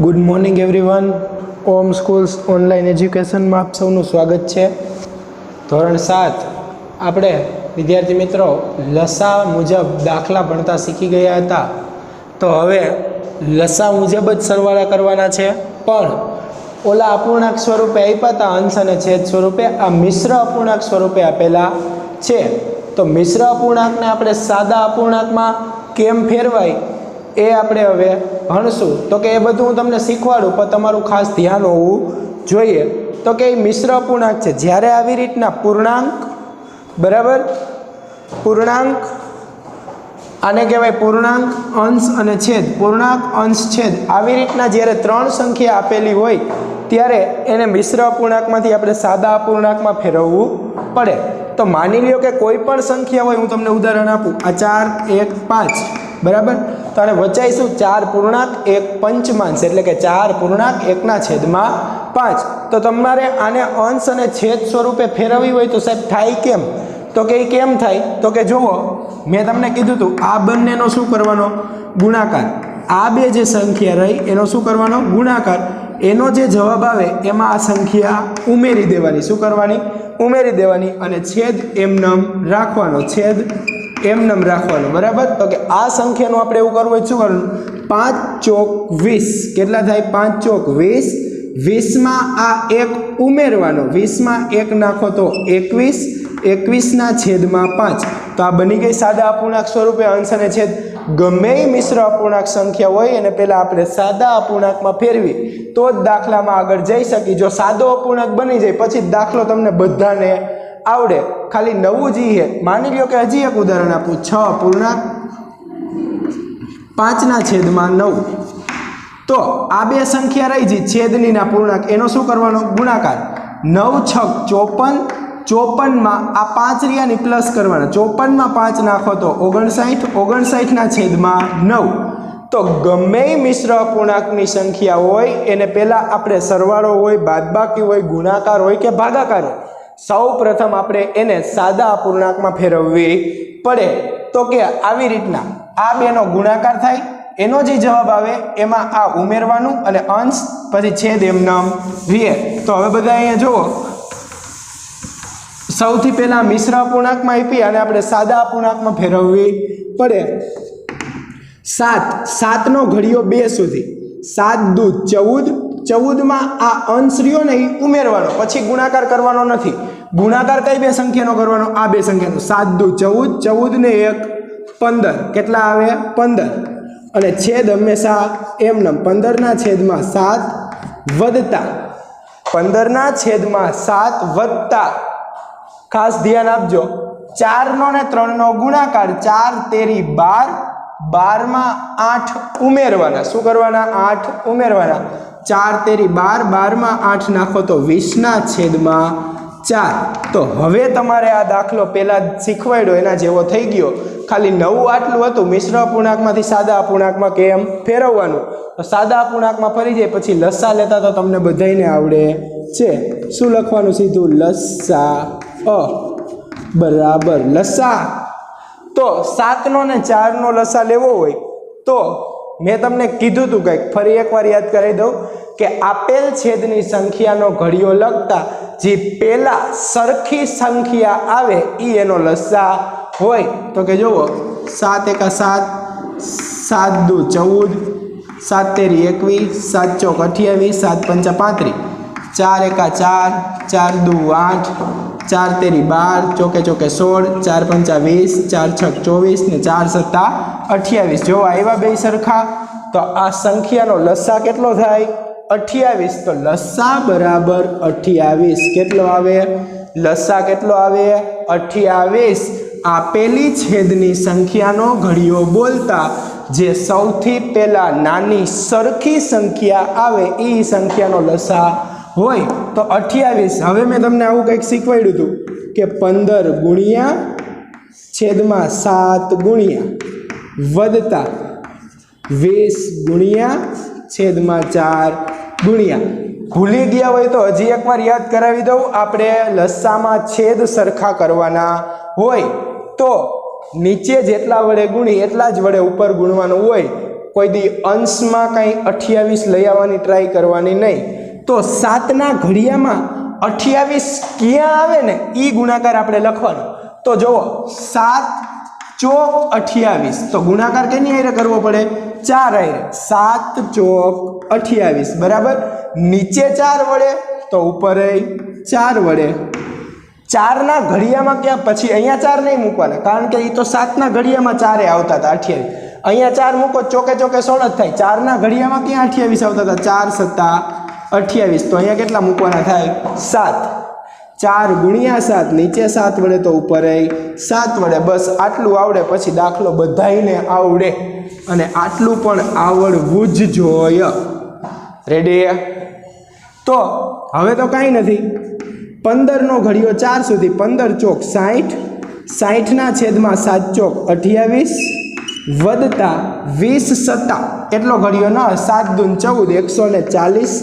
Good morning everyone. Om schools online એજ્યુકેશનમાં આપ સૌનું સ્વાગત છે. ધોરણ 7 આપણે વિદ્યાર્થી મિત્રો લસા મુજબ દાખલા ભણતા શીખી ગયા હતા. તો હવે લસા મુજબ જ સરવાળા કરવાના છે, પણ ઓલા અપૂર્ણાંક સ્વરૂપે આપ્યા હતા અંશ અને છેદ સ્વરૂપે, આ મિશ્ર અપૂર્ણાંક સ્વરૂપે આપેલા છે. તો મિશ્ર અપૂર્ણાંકને આપણે સાદા અપૂર્ણાંકમાં કેમ ફેરવાય એ આપણે હવે ભણશું. તો કે એ બધું હું તમને શીખવાડું, પણ તમારું ખાસ ધ્યાન હોવું જોઈએ. તો કે એ મિશ્ર અપૂર્ણાંક છે. જ્યારે આવી રીતના પૂર્ણાંક, બરાબર, પૂર્ણાંક આને કહેવાય પૂર્ણાંક, અંશ અને છેદ. પૂર્ણાંક, અંશ, છેદ આવી રીતના જ્યારે ત્રણ સંખ્યા આપેલી હોય ત્યારે એને મિશ્ર અપૂર્ણાંકમાંથી આપણે સાદા અપૂર્ણાંકમાં ફેરવવું પડે. તો માની લ્યો કે કોઈ પણ સંખ્યા હોય, હું તમને ઉદાહરણ આપું, આ 4, 1, 5, બરાબર. તો આને વચાઈશું 4 પૂર્ણાંક 1 પંચમાંશ, એટલે કે 4 પૂર્ણાંક 1/5. તો તમારે આને અંશ અને છેદ સ્વરૂપે ફેરવવી હોય તો સાહેબ થાય કેમ? તો કે એ કેમ થાય? તો કે જુઓ, મેં તમને કીધું હતું આ બંનેનો શું કરવાનો? ગુણાકાર. આ બે જે સંખ્યા રહી એનો શું કરવાનો? ગુણાકાર. એનો જે જવાબ આવે એમાં આ સંખ્યા ઉમેરી દેવાની. શું કરવાની? ઉમેરી દેવાની. અને છેદ એમનેમ રાખવાનો. છેદ એમનેમ રાખવાનો, બરાબર. તો કે આ સંખ્યાનું આપણે એવું કરવું હોય, શું કરવાનું? 5 ચોક 20. કેટલા થાય? 5 ચોક 20. 20માં આ 1 ઉમેરવાનો. 20માં 1 નાખો તો 21. 21/5. તો આ બની ગઈ સાદા અપૂર્ણાંક સ્વરૂપે અંશ અને છેદ. ગમે એ મિશ્ર અપૂર્ણાંક સંખ્યા હોય એને પહેલા આપણે સાદા અપૂર્ણાંકમાં ફેરવી તો જ દાખલામાં આગળ જઈ શકી. જો સાદો અપૂર્ણાંક બની જાય પછી દાખલો તમને બધાને આવડે. ખાલી નવું જ છે. માની લ્યો કે હજી એક ઉદાહરણ આપું, 6 પૂર્ણાંક 5/9. તો આ બે સંખ્યા રહી છે છેદની ના પૂર્ણાંક, એનો શું કરવાનો? ગુણાકાર. 9 6 54. 54માં આ 5 રિયાની પ્લસ કરવાના. 54માં 5 નાખો તો 59. 59/9. તો ગમે એ મિશ્ર અપૂર્ણાંકની સંખ્યા હોય એને પહેલાં આપણે સરવાળો હોય, બાદબાકી હોય, ગુણાકાર હોય કે ભાગાકાર હોય, સૌ પ્રથમ આપણે એને સાદા અપૂર્ણાંકમાં ફેરવવી પડે. તો કે આવી રીતના આ બેનો ગુણાકાર થાય, એનો જે જવાબ આવે એમાં આ ઉમેરવાનું અને અંશ પછી છેદ એમનેમ રહે. તો હવે બધા અહીંયા જુઓ, સૌથી પહેલા મિશ્ર અપૂર્ણાંકમાં આપી અને આપણે સાદા અપૂર્ણાંકમાં ફેરવવી પડે. 7 નો ઘડિયો 2 સુધી. 7 દૂ 14. 14માં આ અંશ રહ્યો ને એ ઉમેરવાનો, પછી ગુણાકાર કરવાનો નથી. ગુણાકાર કઈ બે સંખ્યાનો કરવાનો? આ બે સંખ્યાનો. 7 દૂ 14. 14 ને 1 15. કેટલા આવે? 15. અને છેદ હંમેશા એમનેમ 15/7 વધતા. 15/7 વધતા. ખાસ ધ્યાન આપજો, 4 નો ને 3 નો ગુણાકાર. 4 તેરી 12. 12માં 8 ઉમેરવાના. શું કરવાના? 8 ઉમેરવાના. 4 તેરી 12. 12માં 8 નાખો તો 20/4. તો હવે તમારે આ દાખલો પહેલા શીખવાડ્યો એના જેવો થઈ ગયો. ખાલી નવું આટલું હતું, મિશ્ર અપૂર્ણાંકમાંથી સાદા અપૂર્ણાંકમાં કેમ ફેરવવાનું. તો સાદા અપૂર્ણાંકમાં ફરી જાય પછી લસા લેતા તો તમને બધાયને આવડે છે. શું લખવાનું? સીધું લસા બરાબર લસા. તો 7 નો ને 4 નો લસા લેવો હોય તો મેં તમને કીધું હતું કંઈક, ફરી એકવાર યાદ કરાવી દઉં કે આપેલ છેદની સંખ્યાનો ઘડિયો લખતા જે પહેલા સરખી સંખ્યા આવે એ એનો લસા હોય. તો કે જુઓ, 7 એકા 7, 7 દૂ 14, 7 તેરી 21, 7 ચોક 28, 7 પંચા 35, 4 એકા 4, 4 દૂ 8, 4 તેરી 12, ચોકે ચોકે 16, 4 પંચા 20, 4 છક 24 ને 4 સત્તા 28. જો આવ્યા બે સરખા, તો આ સંખ્યાનો લસા કેટલો થાય? 28. તો લસા બરાબર 28. કેટલો આવે? લસા કેટલો આવે? 28. આપેલી છેદની સંખ્યાનો ઘડિયો બોલતા જે સૌથી પહેલા નાની સરખી સંખ્યા આવે એ સંખ્યાનો લસા હોય. તો 28. હવે મેં તમને આવું કંઈક શીખવાડ્યું હતું કે 15 ગુણ્યા છેદમાં 7 ગુણ્યા વધતા 20 ગુણ્યા છેદમાં 4 ગુણ્યા. ભૂલી ગયા હોય તો હજી એકવાર યાદ કરાવી દઉં. આપણે લસામાં છેદ સરખા કરવાના હોય તો નીચે જેટલા વડે ગુણી એટલા જ વડે ઉપર ગુણવાનું હોય. કોઈ દી અંશમાં કંઈ 28 લઈ આવવાની ટ્રાય કરવાની નહીં. તો 7ના ઘડિયામાં 28 ક્યાં આવે ને એ ગુણાકાર આપણે લખવાનો. તો જુઓ 7 ચોક 28, તો ગુણાકાર કેની હારે કરવો પડે? 4 હારે. 7 ચોક 28 બરાબર. નીચે 4 વડે તો ઉપર 4 વડે. 4ના ઘડિયામાં ક્યાં? પછી અહીંયા 4 નહીં મૂકવાના, કારણ કે એ તો 7ના ઘડિયામાં 4 આવતા હતા 28. અહીંયા 4 મૂકો ચોકે ચોકે 16 જ થાય. 4ના ઘડિયામાં ક્યાં 28 આવતા હતા? 4 સત્તા 28. તો અહીંયા કેટલા મૂકવાના થાય? 7. 4 ગુણ્યા 7, નીચે 7 વડે તો ઉપર 7 વડે. બસ આટલું આવડે પછી દાખલો બધાયને આવડે, અને આટલું પણ આવડવું જ જોઈએ. રેડી? તો હવે તો કાંઈ નથી. 15નો ઘડિયો 4 સુધી. 15 ચોક 60, 60ના છેદમાં 7 ચોક 28 વત્તા 20 સત્તા એટલો ઘડિયો ન 7 દૂન 14, 140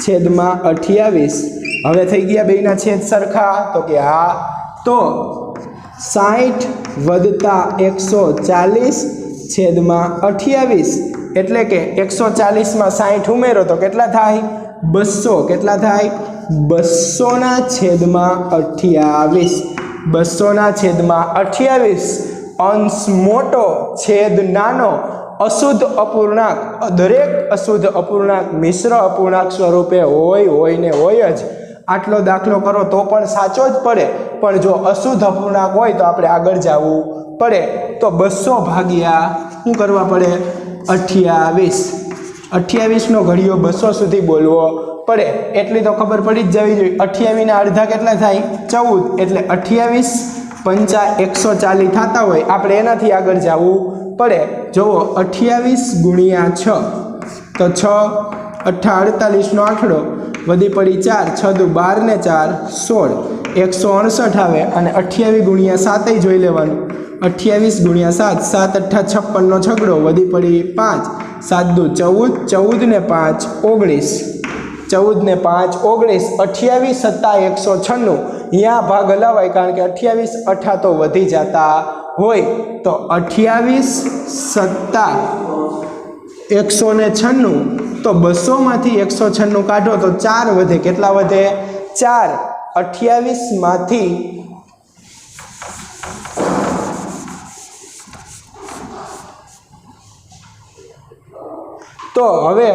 છેદમાં 28. હવે થઈ ગયા બેયના છેદ સરખા? તો કે હા. તો 60 વત્તા 140 છેદમાં 28 એટલે કે 140માં 60 ઉમેરો તો કેટલા થાય? 200. કેટલા થાય? 200ના છેદમાં 28. 200ના છેદમાં 28. અંશ મોટો, છેદ નાનો, અશુદ્ધ અપૂર્ણાંક. દરેક અશુદ્ધ અપૂર્ણાંક મિશ્ર અપૂર્ણાંક સ્વરૂપે હોય ને હોય જ. આટલો દાખલો કરો તો પણ સાચો જ પડે, પણ જો અશુદ્ધ અપૂર્ણાંક હોય તો આપણે આગળ જવું પડે. તો 200 ભાગ્યા શું કરવા પડે? 28. 28નો ઘડિયો 200 સુધી બોલવો પડે. એટલી તો ખબર પડી જ જવી જોઈએ. 28ના અડધા કેટલા થાય? 14. એટલે 28 પંચા 140 થતા હોય, આપણે એનાથી આગળ જવું પડે. જુઓ 28 ગુણ્યા 6 તો 6 8 48નો આંકડો વધી પડી 4, 6 દુ 12 ને 4 16, 168 આવે. અને 28 ગુણ્યા 7 જોઈ લેવાનું. 28 ગુણ્યા 7, 7 8 56નો છગડો વધી પડી 5, 7 દુ 14, 14 ને 5 19, 14 ને 5 19, 28 સત્તા 196. અહીંયા ભાગ હલાવાય, કારણ કે 28 8 તો વધી જતા હોય. તો 28 સત્તા 196, તો 200માંથી 196 કાઢો તો 4 વધે. કેટલા વધે? 4. 28માંથી તો હવે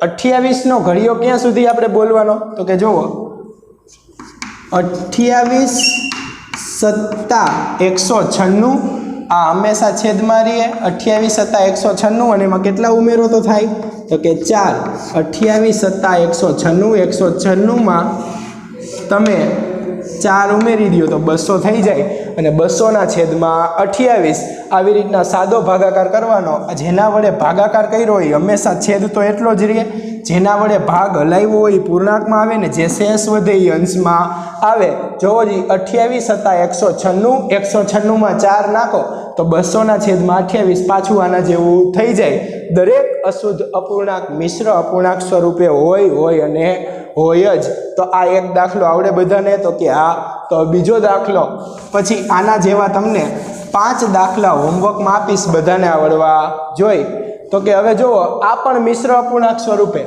28નો ઘડિયો ક્યાં સુધી આપણે બોલવાનો? તો કે જુઓ 28 સત્તા 196, આ હંમેશા છેદમાં રહીએ. 28 સત્તા 196, અને એમાં કેટલા ઉમેરો તો થાય? તો કે 4. 28 સત્તા 196, 196માં તમે 4 ઉમેરી દો તો 200 થઈ જાય. અને 200ના છેદમાં 28. આવી રીતના સાદો ભાગાકાર કરવાનો. જેના વડે ભાગાકાર કર્યો હોય હંમેશા છેદ તો એટલો જ રહે. જેના વડે ભાગ હલાવ્યો હોય પૂર્ણાંકમાં આવે ને, જે શેષ વધે એ અંશમાં આવે. જોવો જી 28 સત્તા 196, 196માં 4 નાખો તો 200ના છેદમાં 28 પાછું આના જેવું થઈ જાય. દરેક અશુદ્ધ અપૂર્ણાંક મિશ્ર અપૂર્ણાંક સ્વરૂપે હોય અને હોય જ. તો આ એક દાખલો આવડે બધાને? તો કે હા. તો બીજો દાખલો પછી આના જેવા તમને 5 દાખલા હોમવર્કમાં આપીશ, બધાને આવડવા જોઈ. તો કે હવે જુઓ, આ પણ મિશ્ર અપૂર્ણાંક સ્વરૂપે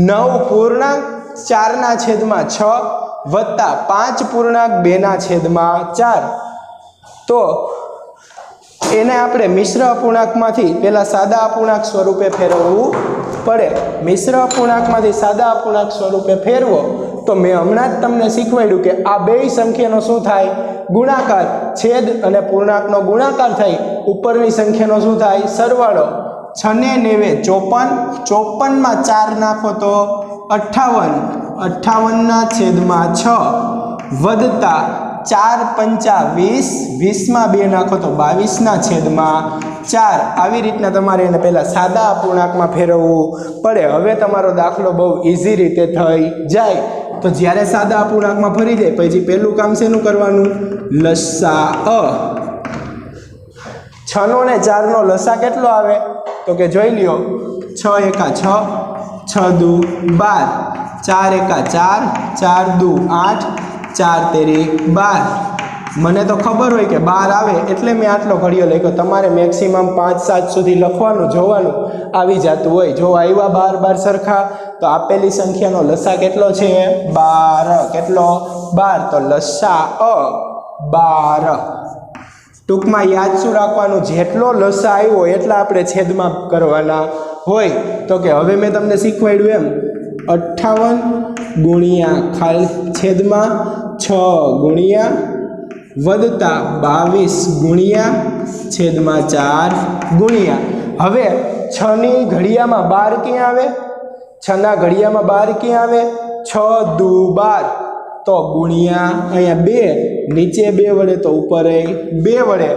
9 પૂર્ણાંક 4ના છેદમાં 6 વત્તા 5 પૂર્ણાંક 2ના છેદમાં 4. તો એને આપણે મિશ્ર અપૂર્ણાંકમાંથી પહેલાં સાદા અપૂર્ણાંક સ્વરૂપે ફેરવવું પડે. મિશ્ર અપૂર્ણાંકમાંથી સાદા અપૂર્ણાંક સ્વરૂપે ફેરવો તો મેં હમણાં જ તમને શીખવાડ્યું કે આ બેય સંખ્યાનો શું થાય? ગુણાકાર. છેદ અને પૂર્ણાંકનો ગુણાકાર થાય. ઉપરની સંખ્યાનો શું થાય? સરવાળો. 6 ને 9 54, 54માં 4 નાખો તો 58, 58ના છેદમાં 6 વત્તા 4 પંચા 20, 20માં 2 નાખો તો 22ના છેદમાં 4. આવી રીતના તમારે એને પહેલાં સાદા અપૂર્ણાંકમાં ફેરવવું પડે. હવે તમારો દાખલો બહુ ઇઝી રીતે થઈ જાય. તો જ્યારે સાદા અપૂર્ણાંકમાં ફરી જાય પછી પહેલું કામ શેનું કરવાનું? લસા. 6નો ને 4નો લસા કેટલો આવે? તો કે જોઈ લ્યો. 6 એકા 6, 6 દુ 12, 4 એકા 4, 4 દુ 8, 4 તેરી 12, મને તો ખબર હોય કે 12 આવે એટલે મેં આટલો ઘડિયો લખ્યો. તમારે મેક્સિમમ 5-7 સુધી લખવાનું, જોવાનું, આવી જતું હોય. જો આવ્યા 12 સરખા તો આપેલી સંખ્યાનો લસા કેટલો છે? 12. કેટલો? 12. તો લસા 12. ટૂંકમાં યાદ શું રાખવાનું? જેટલો લસા આવ્યો એટલા આપણે છેદમાં કરવાના હોય. તો કે હવે મેં તમને શીખવાડ્યું એમ 58 ગુણ્યા ખાલી છેદમાં 6 ગુણ્યા વત્તા 22 ગુણ્યા છેદમાં 4 ગુણ્યા. હવે 6 ની ઘડિયામાં 12 ક્યાં આવે? 6 ના ઘડિયામાં 12 ક્યાં આવે? 6 દુ 12. તો ગુણ્યા અહીંયા 2, નીચે 2 વડે તો ઉપર 2 વડે.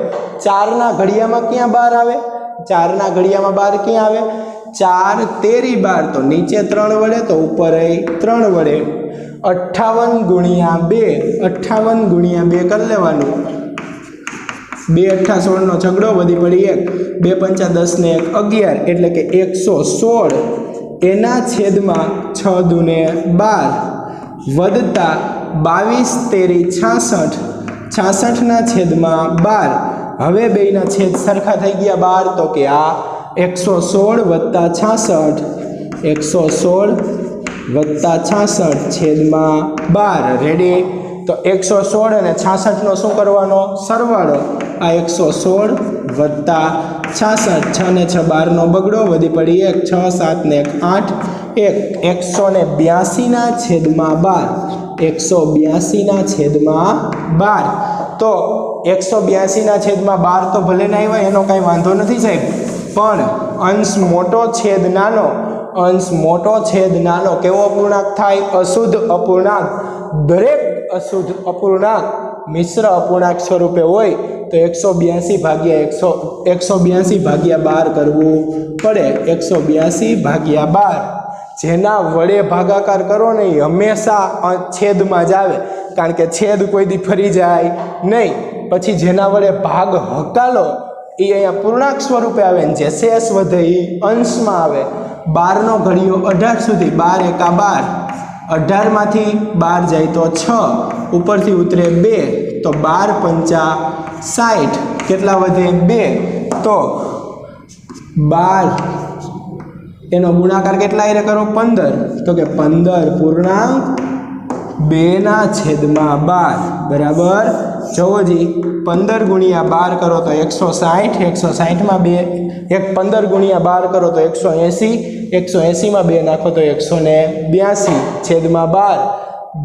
4 ના ઘડિયામાં ક્યાં 12 આવે? 4 ના ઘડિયામાં 12 ક્યાં આવે? 4 તેરી 12. તો નીચે 3 વડે તો ઉપર 3 વડે. 58 ગુણ્યા 2, 58 ગુણ્યા 2 કરી લેવાનું. 2 અઠ્ઠા 16 નો છગડો, વધી પડી 1. 2 પંચા 10 ને 1 11, એટલે કે 116. એના છેદમાં 6 દુને 12 વત્તા 22 તેરી 66, 66 ના છેદમાં 12. હવે બેયના છેદ સરખા થઈ ગયા 12. તો કે આ 116 વત્તા 66, 116 વત્તા 66 છેદમાં 12. રેડી? તો 116 અને 66 નો શું કરવાનો? સરવાળો. આ 116 વત્તા 66, 6 ને 6 12 નો બગડો, વધી પડી 1. 6 7 ને 1 8, 182 ના છેદમાં 12, 182 ના છેદમાં 12. તો 182 ના છેદમાં 12 તો ભલે ના આવ્યા, એનો કાંઈ વાંધો નથી સાહેબ, પણ અંશ મોટો છેદ નાનો, અંશ મોટો છેદ નાનો કેવો અપૂર્ણાંક થાય? અશુદ્ધ અપૂર્ણાંક. દરેક અશુદ્ધ અપૂર્ણાંક મિશ્ર અપૂર્ણાંક સ્વરૂપે હોય તો 182 ભાગ્યા 182 ભાગ્યા 12 કરવું પડે. 182 ભાગ્યા 12. જેના વડે ભાગાકાર કરો ને એ હંમેશા છેદમાં જ આવે, કારણ કે છેદ કોઈ દી ફરી જાય નહીં. પછી જેના વડે ભાગ હકાલો એ અહીંયા પૂર્ણાંક સ્વરૂપે આવે ને જે શેષ વધે એ અંશમાં આવે. 12 નો ઘડિયો 18 સુધી, 12 એકા 12, 18 માંથી 12 જાય તો 6, ઉપરથી ઉતરે 2, તો 12 પંચા 60, કેટલા વધે? 2. તો 12 એનો ગુણાકાર કેટલા આયરે કરો? 15. તો કે 15 પૂર્ણાંક 2 ના છેદમાં 12 બરાબર. જુઓજી, 15 ગુણ્યા 12 કરો તો 160, 160 માં 2, 15 ગુણ્યા 12 કરો તો 180, 180 માં 2 નાખો તો 182 છેદમાં 12.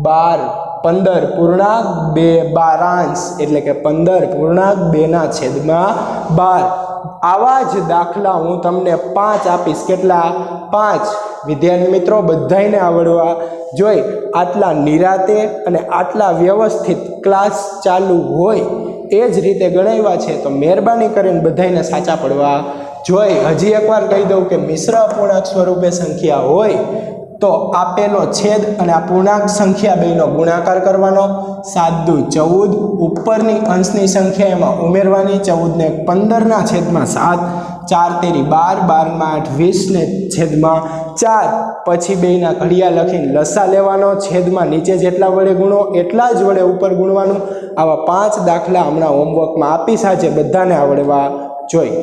12 15 પૂર્ણાંક 2 12અંશ, એટલે કે 15 પૂર્ણાંક 2 ના છેદમાં 12. આવા જ દાખલા હું તમને 5 આપીશ. કેટલા? 5. વિદ્યાર્થી મિત્રો, બધાને આવડવા જોઈએ. આટલા નિરાતે અને આટલા વ્યવસ્થિત ક્લાસ ચાલુ હોય એ જ રીતે ગણાવ્યા છે, તો મહેરબાની કરીને બધાને સાચા પડવા જોઈએ. હજી એકવાર કહી દઉં કે મિશ્ર અપૂર્ણાંક સ્વરૂપે સંખ્યા હોય તો આપેલો છેદ અને આ પૂર્ણાંક સંખ્યા બેનો ગુણાકાર કરવાનો. 7 દુ 14, ઉપરની અંશની સંખ્યા એમાં ઉમેરવાની. 14 ને 15 ના છેદમાં 7, 4 તેરી 12, 12 માં 8 20 ને છેદમાં 4. પછી બેયના ઘડિયા લખીને લસા લેવાનો. છેદમાં નીચે જેટલા વડે ગુણો એટલા જ વડે ઉપર ગુણવાનું. આવા 5 દાખલા હમણાં હોમવર્કમાં આપીશ, આજે બધાને આવડવા જોઈએ.